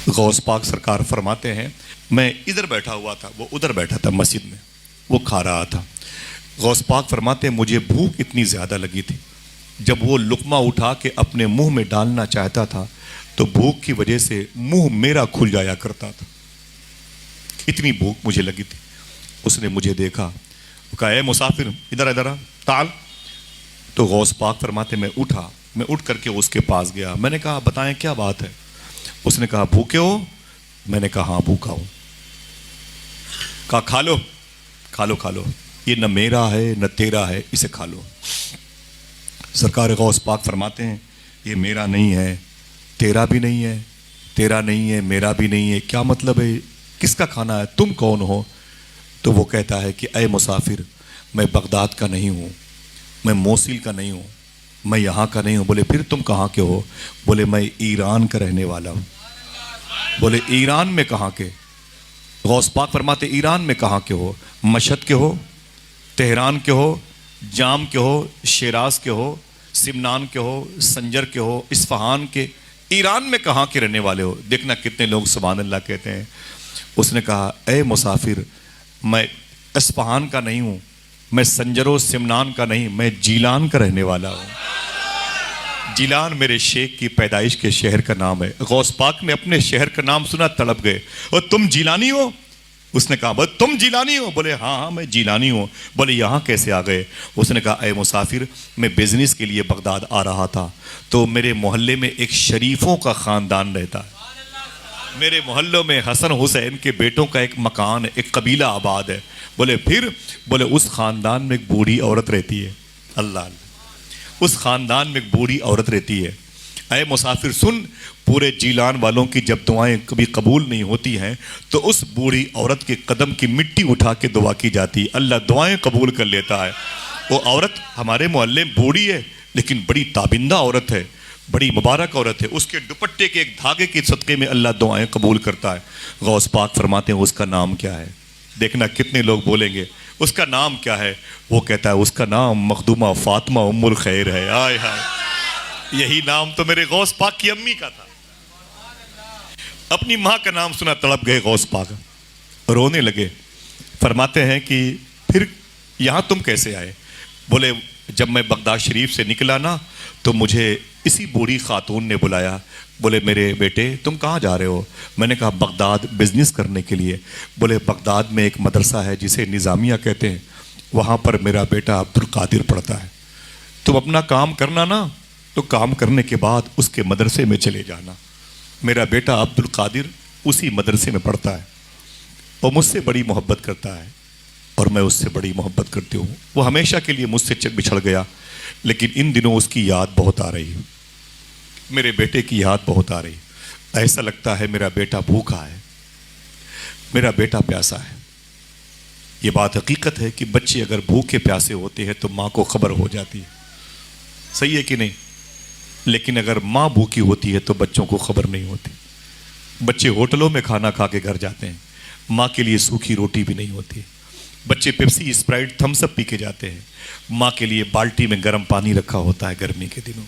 غوث پاک سرکار فرماتے ہیں میں ادھر بیٹھا ہوا تھا، وہ ادھر بیٹھا تھا مسجد میں، وہ کھا رہا تھا۔ غوث پاک فرماتے ہیں مجھے بھوک اتنی زیادہ لگی تھی، جب وہ لقمہ اٹھا کے اپنے منہ میں ڈالنا چاہتا تھا تو بھوک کی وجہ سے منہ میرا کھل جایا کرتا تھا، اتنی بھوک مجھے لگی تھی۔ اس نے مجھے دیکھا، کہا اے مسافر ادھر ادھر تعال۔ تو غوث پاک فرماتے میں اٹھا، میں اٹھ کر کے اس کے پاس گیا، میں نے کہا بتائیں کیا بات ہے؟ اس نے کہا بھوکے ہو؟ میں نے کہا ہاں بھوکا ہوں۔ کہا کھا لو کھا لو کھا لو، یہ نہ میرا ہے نہ تیرا ہے، اسے کھا لو۔ سرکار غوث پاک فرماتے ہیں یہ میرا نہیں ہے، تیرا بھی نہیں ہے، تیرا نہیں ہے، میرا بھی نہیں ہے، کیا مطلب ہے؟ کس کا کھانا ہے؟ تم کون ہو؟ تو وہ کہتا ہے کہ اے مسافر میں بغداد کا نہیں ہوں، میں موصل کا نہیں ہوں، میں یہاں کا نہیں ہوں۔ بولے پھر تم کہاں کے ہو؟ بولے میں ایران کا رہنے والا ہوں۔ بولے ایران میں کہاں کے؟ غوث پاک فرماتے ایران میں کہاں کے ہو؟ مشہد کے ہو، تہران کے ہو، جام کے ہو، شیراز کے ہو، سمنان کے ہو، سنجر کے ہو، اصفہان کے، ایران میں کہاں کے رہنے والے ہو؟ دیکھنا کتنے لوگ سبحان اللہ کہتے ہیں۔ اس نے کہا اے مسافر میں اصفہان کا نہیں ہوں، میں سنجر و سمنان کا نہیں، میں جیلان کا رہنے والا ہوں۔ جیلان میرے شیخ کی پیدائش کے شہر کا نام ہے۔ غوث پاک نے اپنے شہر کا نام سنا، تڑپ گئے، اور تم جیلانی ہو؟ اس نے کہا تم جیلانی ہو؟ بولے ہاں ہاں میں جیلانی ہوں۔ بولے یہاں کیسے آ گئے؟ اس نے کہا اے مسافر میں بزنس کے لیے بغداد آ رہا تھا، تو میرے محلے میں ایک شریفوں کا خاندان رہتا ہے، میرے محلوں میں حسن حسین کے بیٹوں کا ایک مکان ہے، ایک قبیلہ آباد ہے۔ بولے پھر؟ بولے اس خاندان میں ایک بوڑھی عورت رہتی ہے۔ اللہ اللہ، اس خاندان میں ایک بوڑھی عورت رہتی ہے۔ اے مسافر سن، پورے جیلان والوں کی جب دعائیں کبھی قبول نہیں ہوتی ہیں تو اس بوڑھی عورت کے قدم کی مٹی اٹھا کے دعا کی جاتی، اللہ دعائیں قبول کر لیتا ہے۔ وہ عورت ہمارے محلے میں بوڑھی ہے لیکن بڑی تابندہ عورت ہے، بڑی مبارک عورت ہے، اس کے دوپٹے کے ایک دھاگے کے صدقے میں اللہ دعائیں قبول کرتا ہے۔ غوث پاک فرماتے ہیں اس کا نام کیا ہے؟ دیکھنا کتنے لوگ بولیں گے اس کا نام کیا ہے؟ وہ کہتا ہے اس کا نام مخدومہ فاطمہ ام الخیر ہے۔ آئے ہائے، یہی نام تو میرے غوث پاک کی امی کا تھا۔ اپنی ماں کا نام سنا تڑپ گئے غوث پاک، رونے لگے۔ فرماتے ہیں کہ پھر یہاں تم کیسے آئے؟ بولے جب میں بغداد شریف سے نکلا نا تو مجھے اسی بوڑھی خاتون نے بلایا، بولے میرے بیٹے تم کہاں جا رہے ہو؟ میں نے کہا بغداد بزنس کرنے کے لیے۔ بولے بغداد میں ایک مدرسہ ہے جسے نظامیہ کہتے ہیں، وہاں پر میرا بیٹا عبد القادر پڑھتا ہے، تم اپنا کام کرنا نا، تو کام کرنے کے بعد اس کے مدرسے میں چلے جانا۔ میرا بیٹا عبد القادر اسی مدرسے میں پڑھتا ہے، وہ مجھ سے بڑی محبت کرتا ہے اور میں اس سے بڑی محبت کرتی ہوں۔ وہ ہمیشہ کے لیے مجھ سے بچھڑ گیا لیکن ان دنوں اس کی یاد بہت آ رہی ہے، میرے بیٹے کی یاد بہت آ رہی ہے۔ ایسا لگتا ہے میرا بیٹا بھوکا ہے، میرا بیٹا پیاسا ہے۔ یہ بات حقیقت ہے کہ بچے اگر بھوکے پیاسے ہوتے ہیں تو ماں کو خبر ہو جاتی ہے، صحیح ہے کہ نہیں؟ لیکن اگر ماں بھوکی ہوتی ہے تو بچوں کو خبر نہیں ہوتی۔ بچے ہوٹلوں میں کھانا کھا کے گھر جاتے ہیں، ماں کے لیے سوکھی روٹی بھی نہیں ہوتی۔ بچے پیپسی اسپرائٹ تھمس اپ پی کے جاتے ہیں، ماں کے لیے بالٹی میں گرم پانی رکھا ہوتا ہے گرمی کے دنوں۔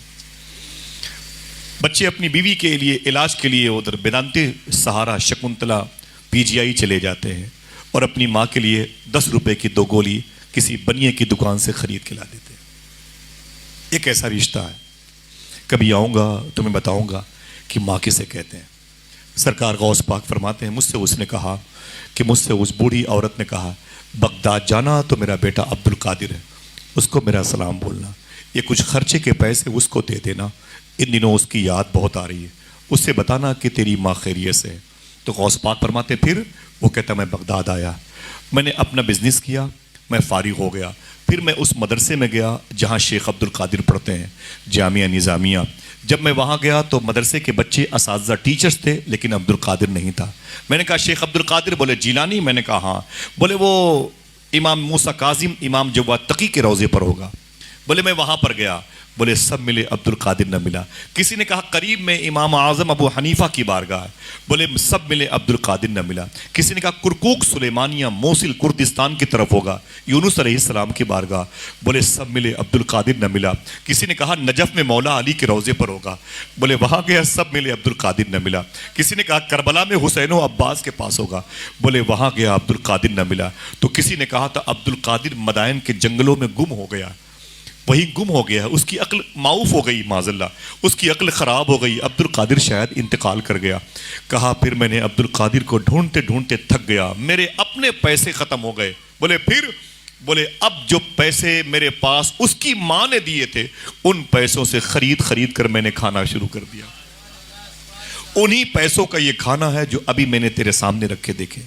بچے اپنی بیوی کے لیے علاج کے لیے ادھر بیدانتی سہارا شکنتلا پی جی آئی چلے جاتے ہیں اور اپنی ماں کے لیے 10 روپے کی 2 گولی کسی بنیے کی دکان سے خرید کے لا دیتے ہیں۔ یہ کیسا رشتہ ہے؟ کبھی آؤں گا تو میں بتاؤں گا کہ ماں کسے کہتے ہیں۔ سرکار غوث پاک فرماتے ہیں مجھ سے اس نے کہا کہ مجھ سے اس بوڑھی عورت نے کہا بغداد جانا تو میرا بیٹا عبد القادر ہے، اس کو میرا سلام بولنا، یہ کچھ خرچے کے پیسے اس کو دے دینا، ان دنوں اس کی یاد بہت آ رہی ہے، اس سے بتانا کہ تیری ماں خیریت سے ہے۔ تو غوث پاک فرماتے پھر؟ وہ کہتا میں بغداد آیا، میں نے اپنا بزنس کیا، میں فارغ ہو گیا، پھر میں اس مدرسے میں گیا جہاں شیخ عبد القادر پڑھتے ہیں، جامعہ نظامیہ۔ جب میں وہاں گیا تو مدرسے کے بچے اساتذہ ٹیچرز تھے لیکن عبد القادر نہیں تھا۔ میں نے کہا شیخ عبد القادر؟ بولے جیلانی؟ میں نے کہا ہاں۔ بولے وہ امام موسیٰ کاظم، امام جواد تقی کے روضے پر ہوگا۔ بولے میں وہاں پر گیا، بولے سب ملے عبد القادر نہ ملا۔ کسی نے کہا قریب میں امام اعظم ابو حنیفہ کی بارگاہ ہے، بولے سب ملے عبد القادر نہ ملا۔ کسی نے کہا کرکوک سلیمانیہ موصل کردستان کی طرف ہوگا، یونس علیہ السلام کی بارگاہ، بولے سب ملے عبد القادر نہ ملا۔ کسی نے کہا نجف میں مولا علی کے روضے پر ہوگا، بولے وہاں گیا سب ملے عبد القادر نہ ملا۔ کسی نے کہا کربلا میں حسین و عباس کے پاس ہوگا، بولے وہاں گیا عبد القادر نہ ملا۔ تو کسی نے کہا تھا عبد القادر مدائن کے جنگلوں میں گم ہو گیا، وہی گم ہو گیا، اس کی عقل معوف ہو گئی، معاذ اللہ اس کی عقل خراب ہو گئی، عبد القادر شاید انتقال کر گیا۔ کہا پھر میں نے عبد القادر کو ڈھونڈتے ڈھونڈتے تھک گیا، میرے اپنے پیسے ختم ہو گئے۔ بولے پھر؟ بولے اب جو پیسے میرے پاس اس کی ماں نے دیے تھے، ان پیسوں سے خرید کر میں نے کھانا شروع کر دیا۔ انہی پیسوں کا یہ کھانا ہے جو ابھی میں نے تیرے سامنے رکھے دیکھے،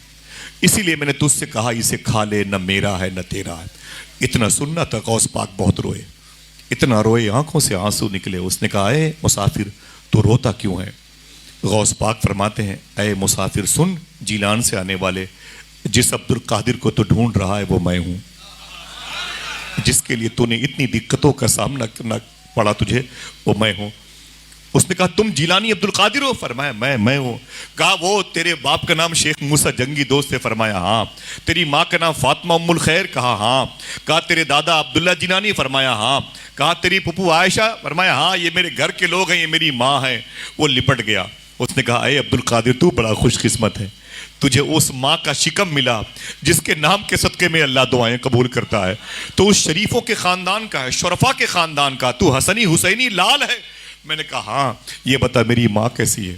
اسی لیے میں نے تجھ سے کہا اسے کھا لے، نہ میرا ہے نہ تیرا ہے۔ اتنا سننا تھا، غوث پاک بہت روئے، اتنا روئے آنکھوں سے آنسو نکلے۔ اس نے کہا اے مسافر تو روتا کیوں ہے؟ غوث پاک فرماتے ہیں اے مسافر سن، جیلان سے آنے والے، جس عبد القادر کو تو ڈھونڈ رہا ہے وہ میں ہوں، جس کے لیے تو نے اتنی دقتوں کا سامنا کرنا پڑا تجھے، وہ میں ہوں۔ اس نے کہا تم جیلانی عبد القادر ہو؟ فرمایا میں ہوں۔ کہا وہ تیرے باپ کا نام شیخ موسیٰ جنگی دوست ہے؟ فرمایا ہاں۔ تیری ماں کا نام فاطمہ ام الخیر؟ کہا ہاں۔ کہا تیرے دادا عبداللہ جیلانی؟ فرمایا ہاں۔ کہا تیری پھپھو عائشہ؟ فرمایا ہاں، یہ میرے گھر کے لوگ ہیں، یہ میری ماں ہے۔ وہ لپٹ گیا۔ اس نے کہا اے عبد القادر تو بڑا خوش قسمت ہے، تجھے اس ماں کا شکم ملا جس کے نام کے صدقے میں اللہ دعائیں قبول کرتا ہے، تو اس شریفوں کے خاندان کا ہے، شرفا کے خاندان کا، تو حسنی حسینی لال ہے۔ میں نے کہا ہاں۔ یہ بتا میری ماں کیسی ہے؟